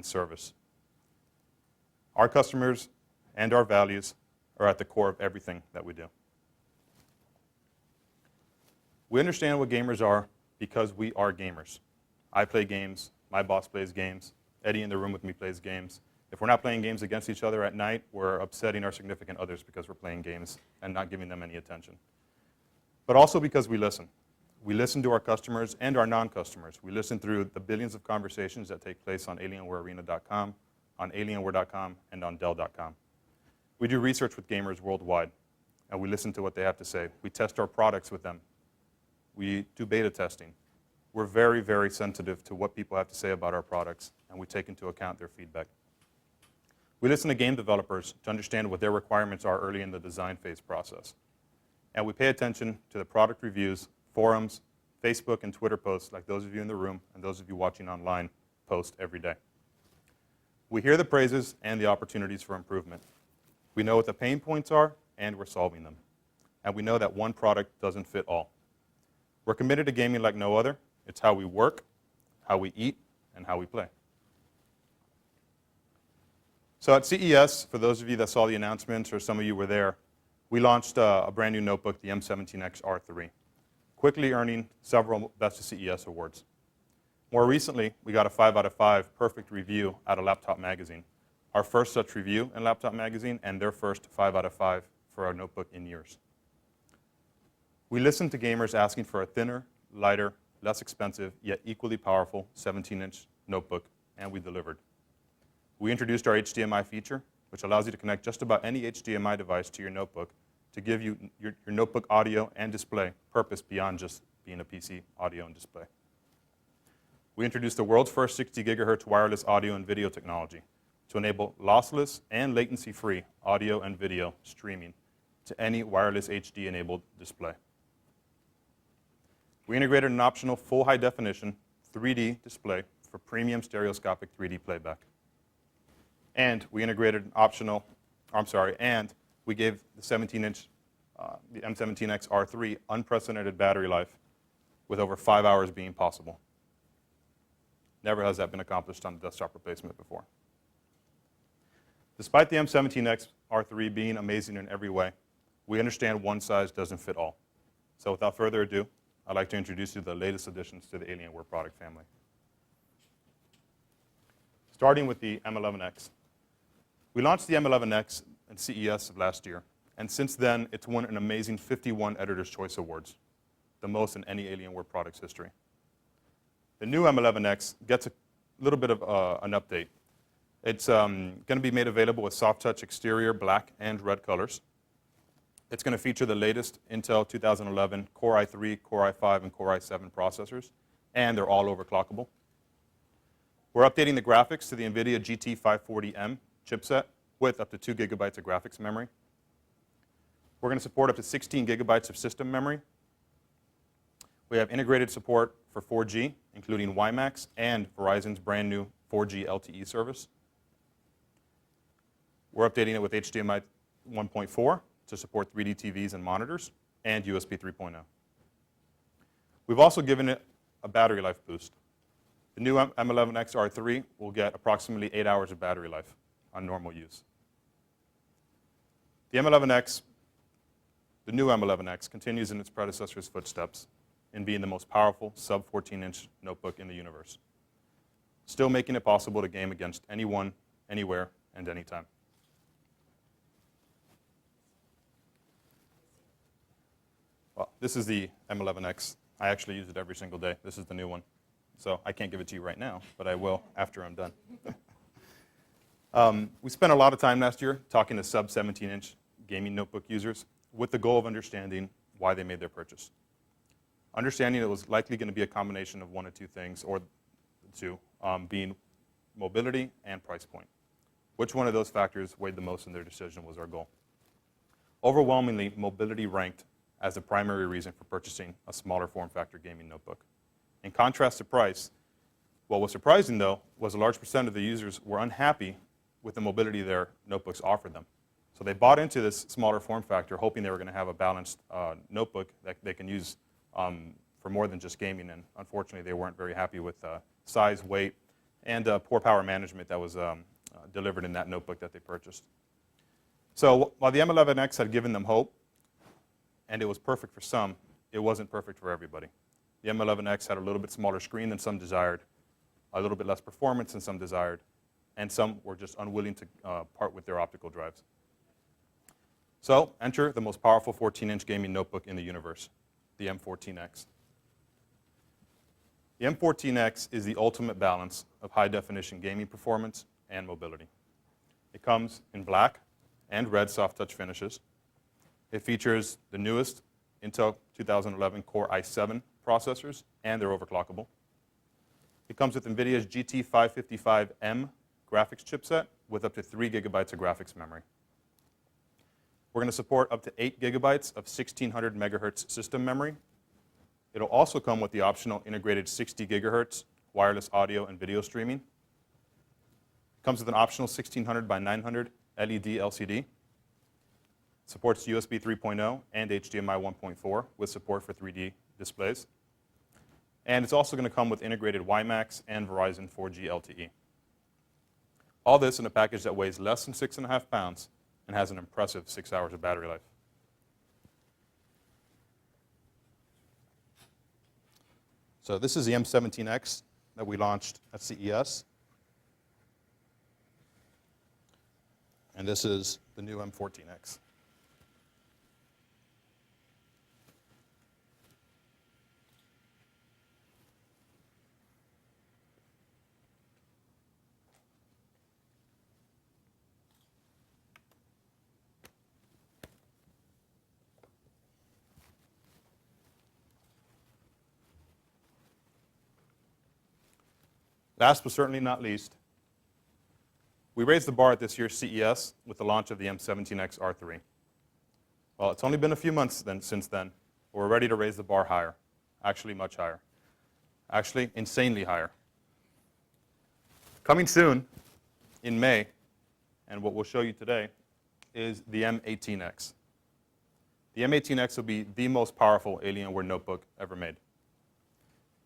and service. Our customers and our values are at the core of everything that we do. We understand what gamers are because we are gamers. I play games, my boss plays games, Eddie in the room with me plays games. If we're not playing games against each other at night, we're upsetting our significant others because we're playing games and not giving them any attention. But also because we listen. We listen to our customers and our non-customers. We listen through the billions of conversations that take place on alienwarearena.com, on alienware.com, and on dell.com. We do research with gamers worldwide, and we listen to what they have to say. We test our products with them. We do beta testing. We're very, very sensitive to what people have to say about our products, and we take into account their feedback. We listen to game developers to understand what their requirements are early in the design phase process. And we pay attention to the product reviews, forums, Facebook and Twitter posts like those of you in the room and those of you watching online post every day. We hear the praises and the opportunities for improvement. We know what the pain points are, and we're solving them. And we know that one product doesn't fit all. We're committed to gaming like no other. It's how we work, how we eat, and how we play. So at CES, for those of you that saw the announcements, or some of you were there, we launched a brand new notebook, the M17x R3, quickly earning several Best of CES awards. More recently, we got a 5 out of 5 perfect review out of Laptop Magazine, our first such review in Laptop Magazine, and their first 5 out of 5 for our notebook in years. We listened to gamers asking for a thinner, lighter, less expensive, yet equally powerful 17-inch notebook, and we delivered. We introduced our HDMI feature, which allows you to connect just about any HDMI device to your notebook to give you your notebook audio and display purpose beyond just being a PC audio and display. We introduced the world's first 60 gigahertz wireless audio and video technology to enable lossless and latency-free audio and video streaming to any wireless HD-enabled display. We integrated an optional full high-definition 3D display for premium stereoscopic 3D playback. And we integrated an optional, and we gave the 17-inch, the M17x R3 unprecedented battery life with over 5 hours being possible. Never has that been accomplished on a desktop replacement before. Despite the M17x R3 being amazing in every way, we understand one size doesn't fit all. So without further ado, I'd like to introduce you to the latest additions to the Alienware product family. Starting with the M11x. We launched the M11x at CES of last year, and since then, it's won an amazing 51 Editor's Choice Awards, the most in any Alienware product's history. The new M11x gets a little bit of an update. It's going to be made available with soft touch exterior, black and red colors. It's going to feature the latest Intel 2011 Core i3, Core i5, and Core i7 processors, and they're all overclockable. We're updating the graphics to the NVIDIA GT540M chipset with up to 2 gigabytes of graphics memory. We're going to support up to 16 gigabytes of system memory. We have integrated support for 4G, including WiMAX and Verizon's brand new 4G LTE service. We're updating it with HDMI 1.4 to support 3D TVs and monitors, and USB 3.0. We've also given it a battery life boost. The new M11x R3 will get approximately 8 hours of battery life on normal use. The new M11x continues in its predecessor's footsteps in being the most powerful sub-14-inch notebook in the universe, still making it possible to game against anyone, anywhere, and anytime. Well, this is the M11x. I actually use it every single day. This is the new one. So I can't give it to you right now, but I will after I'm done. We spent a lot of time last year talking to sub-17-inch gaming notebook users with the goal of understanding why they made their purchase. Understanding it was likely going to be a combination of one or two things, or two, being mobility and price point. Which one of those factors weighed the most in their decision was our goal. Overwhelmingly, mobility ranked as the primary reason for purchasing a smaller form factor gaming notebook. In contrast to price, what was surprising, though, was a large percent of the users were unhappy with the mobility their notebooks offered them. So they bought into this smaller form factor, hoping they were going to have a balanced notebook that they can use for more than just gaming, and unfortunately, they weren't very happy with size, weight, and poor power management that was delivered in that notebook that they purchased. So while the M11x had given them hope, and it was perfect for some, it wasn't perfect for everybody. The M11x had a little bit smaller screen than some desired, a little bit less performance than some desired, and some were just unwilling to part with their optical drives. So enter the most powerful 14-inch gaming notebook in the universe, the M14x. The M14x is the ultimate balance of high-definition gaming performance and mobility. It comes in black and red soft touch finishes. It features the newest Intel 2011 Core i7 processors, and they're overclockable. It comes with NVIDIA's GT555M graphics chipset with up to 3 gigabytes of graphics memory. We're going to support up to 8 gigabytes of 1600 megahertz system memory. It'll also come with the optional integrated 60 gigahertz wireless audio and video streaming. It comes with an optional 1600 by 900 LED LCD. Supports USB 3.0 and HDMI 1.4 with support for 3D displays. And it's also going to come with integrated WiMAX and Verizon 4G LTE. All this in a package that weighs less than 6.5 pounds and has an impressive 6 hours of battery life. So this is the M17x that we launched at CES. And this is the new M14x. Last but certainly not least, we raised the bar at this year's CES with the launch of the M17x R3. Well, it's only been a few months since then, but we're ready to raise the bar higher, actually much higher, actually insanely higher. Coming soon, in May, and what we'll show you today, is the M18x. The M18x will be the most powerful Alienware notebook ever made.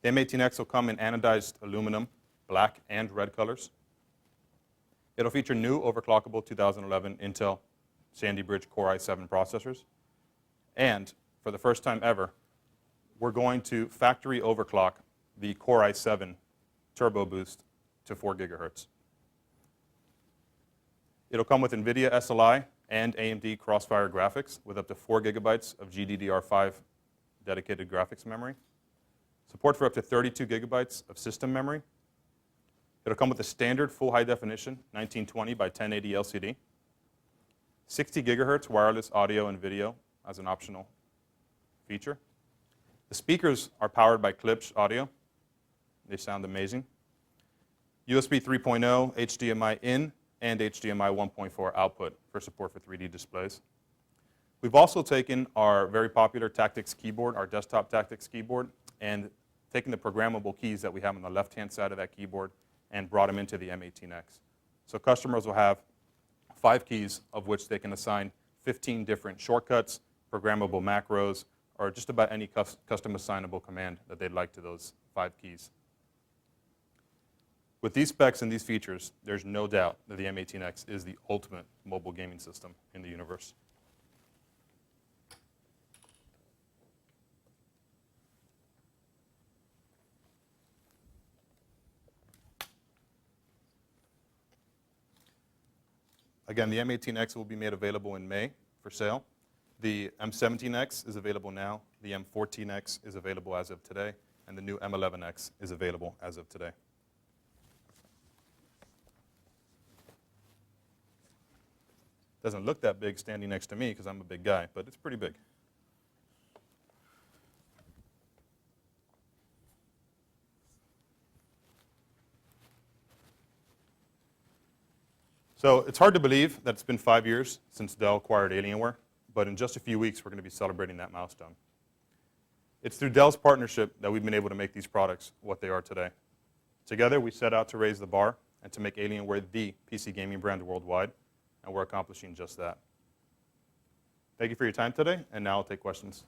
The M18x will come in anodized aluminum, black and red colors. It'll feature new overclockable 2011 Intel Sandy Bridge Core i7 processors. And for the first time ever, we're going to factory overclock the Core i7 Turbo Boost to 4 gigahertz. It'll come with NVIDIA SLI and AMD Crossfire graphics with up to 4 gigabytes of GDDR5 dedicated graphics memory. Support for up to 32 gigabytes of system memory. It'll come with a standard full high definition 1920 by 1080 LCD. 60 gigahertz wireless audio and video as an optional feature. The speakers are powered by Klipsch audio. They sound amazing. USB 3.0, HDMI in, and HDMI 1.4 output for support for 3D displays. We've also taken our very popular Tactics keyboard, our desktop Tactics keyboard, and taken the programmable keys that we have on the left-hand side of that keyboard and brought them into the M18x. So customers will have 5 keys, of which they can assign 15 different shortcuts, programmable macros, or just about any custom assignable command that they'd like to those 5 keys. With these specs and these features, there's no doubt that the M18x is the ultimate mobile gaming system in the universe. Again, the M18x will be made available in May for sale. The M17x is available now. The M14x is available as of today. And the new M11x is available as of today. Doesn't look that big standing next to me because I'm a big guy, but it's pretty big. So it's hard to believe that it's been 5 years since Dell acquired Alienware, but in just a few weeks, we're going to be celebrating that milestone. It's through Dell's partnership that we've been able to make these products what they are today. Together, we set out to raise the bar and to make Alienware the PC gaming brand worldwide, and we're accomplishing just that. Thank you for your time today, and now I'll take questions.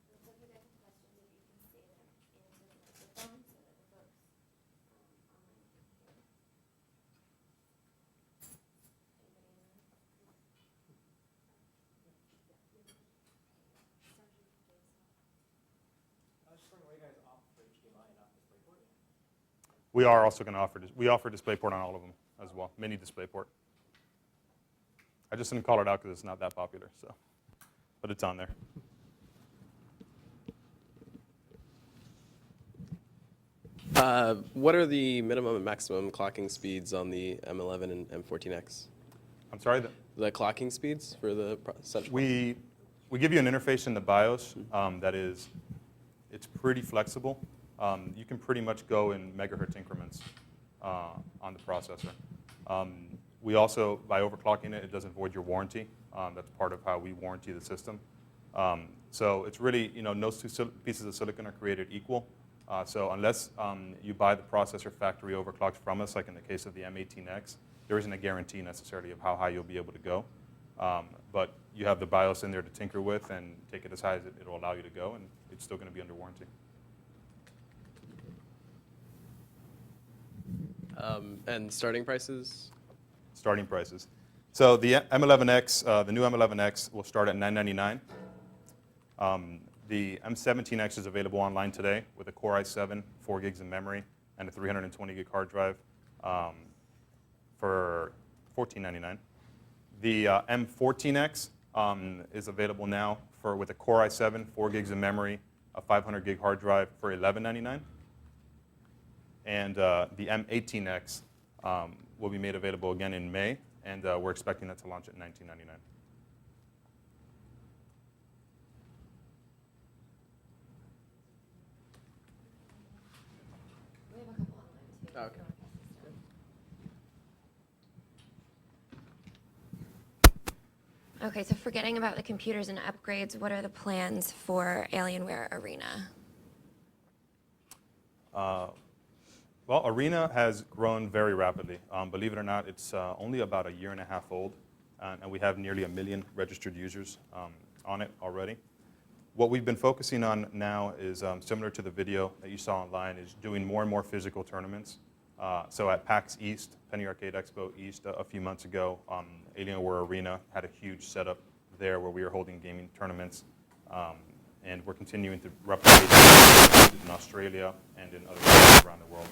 Looks like we got some questions if you can say them into the microphone so that We are also going to offer, we offer DisplayPort on all of them as well, mini DisplayPort. I just didn't call it out because it's not that popular, so, but it's on there. What are the minimum and maximum clocking speeds on the M11 and M14x? I'm sorry? The clocking speeds for the central? We give you an interface in the BIOS that is, it's pretty flexible. You can pretty much go in megahertz increments on the processor. We also, by overclocking it, it doesn't void your warranty. That's part of how we warranty the system. So it's really, no two pieces of silicon are created equal. So unless you buy the processor factory overclocked from us, like in the case of the M18x, there isn't a guarantee necessarily of how high you'll be able to go. But you have the BIOS in there to tinker with and take it as high as it'll allow you to go, and it's still going to be under warranty. And starting prices? Starting prices. So the M11x, the new M11x will start at $999. The M17x is available online today with a Core i7, 4 gigs of memory, and a 320 gig hard drive for $1499. The M14x is available now with a Core i7, 4 gigs of memory, a 500 gig hard drive for $1199. And the M18x will be made available again in May, and we're expecting that to launch at $1999. We have a couple online too. Oh, okay. Okay, so forgetting about the computers and upgrades, what are the plans for Alienware Arena? Well, Arena has grown very rapidly. Believe it or not, it's only about a year and a half old, and we have nearly 1 million registered users on it already. What we've been focusing on now is similar to the video that you saw online, is doing more and more physical tournaments. So at PAX East, Penny Arcade Expo East, a few months ago, Alienware Arena had a huge setup there where we were holding gaming tournaments. And we're continuing to replicate in Australia and in other places around the world.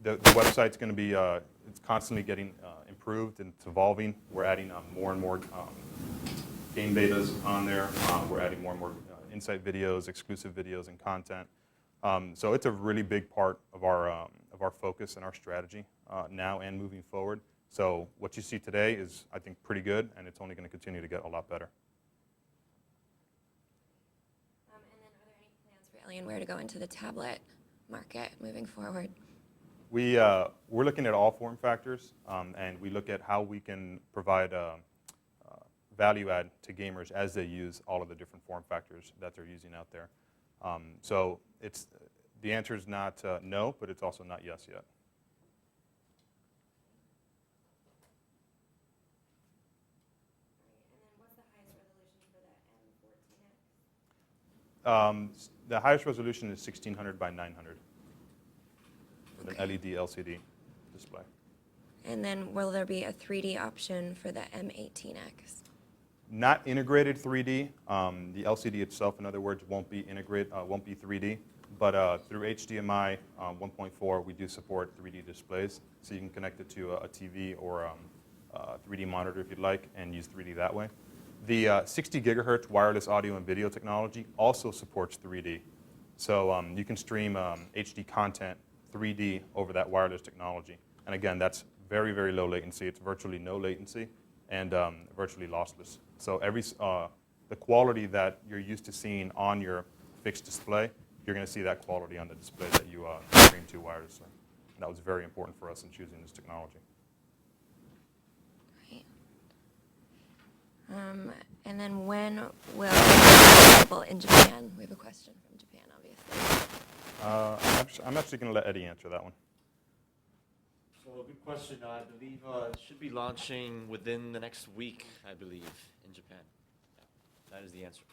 The website's going to be, it's constantly getting improved and it's evolving. We're adding more and more game betas on there. We're adding more and more insight videos, exclusive videos, and content. So it's a really big part of our focus and our strategy now and moving forward. So what you see today is, I think, pretty good, and it's only going to continue to get a lot better. And then are there any plans for Alienware to go into the tablet market moving forward? We're looking at all form factors, and we look at how we can provide value add to gamers as they use all of the different form factors that they're using out there. So the answer is not no, but it's also not yes yet. And then what's the highest resolution for the M14x? The highest resolution is 1600 by 900 with an LED LCD display. And then will there be a 3D option for the M18x? Not integrated 3D. The LCD itself, in other words, won't be 3D. But through HDMI 1.4, we do support 3D displays. So you can connect it to a TV or a 3D monitor if you'd like and use 3D that way. The 60 gigahertz wireless audio and video technology also supports 3D. So you can stream HD content 3D over that wireless technology. And again, that's very, very low latency. It's virtually no latency and virtually lossless. So the quality that you're used to seeing on your fixed display, you're going to see that quality on the display that you stream to wirelessly. And that was very important for us in choosing this technology. And then when will it be available in Japan? We have a question from Japan, obviously. I'm actually going to let Eddie answer that one. So good question. I believe it should be launching within the next week, I believe, in Japan. Yeah, that is the answer.